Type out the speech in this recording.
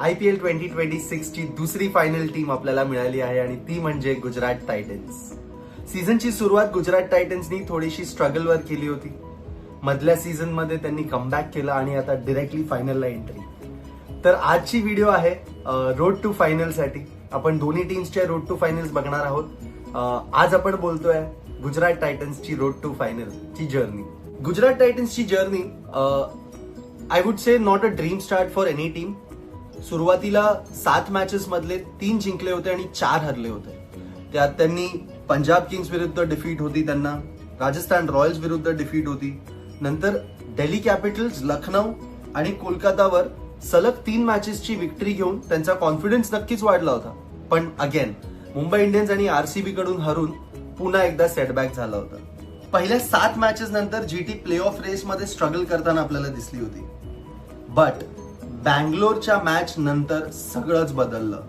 IPL 2026 ची दुसरी final team आपल्याला मिळाली आहे आणि ती म्हणजे गुजरात टायटन्स. सीझनची सुरुवात गुजरात टायटन्सनी थोडीशी स्ट्रगलवर केली होती. मधल्या सीझन मध्ये त्यांनी कमबॅक केला आणि आता डिरेक्टली फायनलला एंट्री. तर आजची व्हिडिओ आहे रोड टू फायनल साठी. आपण दोन्ही टीम्सच्या रोड टू फायनल्स बघणार आहोत. आज आपण बोलतोय गुजरात टायटन्सची रोड टू फायनल ची जर्नी. गुजरात टायटन्सची journey I would say not a dream start for any team. सुरुवातीला 7 मॅचेस मधले 3 जिंकले होते आणि 4 हरले होते. त्यात त्यांनी पंजाब किंग्स विरुद्ध डिफीट होती, त्यांना राजस्थान रॉयल्स विरुद्ध डिफीट होती, नंतर दिल्ली कॅपिटल्स, लखनौ आणि कोलकातावर सलग 3 मॅचेसची विक्ट्री घेऊन त्यांचा कॉन्फिडन्स नक्कीच वाढला होता. पण अगेन मुंबई इंडियन्स आणि RCB कडून हरून पुन्हा एकदा सेटबॅक झाला होता. पहिल्या 7 मॅचेस नंतर GT प्ले ऑफ रेस मध्ये स्ट्रगल करताना आपल्याला दिसली होती. बट बँगलोरच्या मॅच नंतर सगळंच बदललं.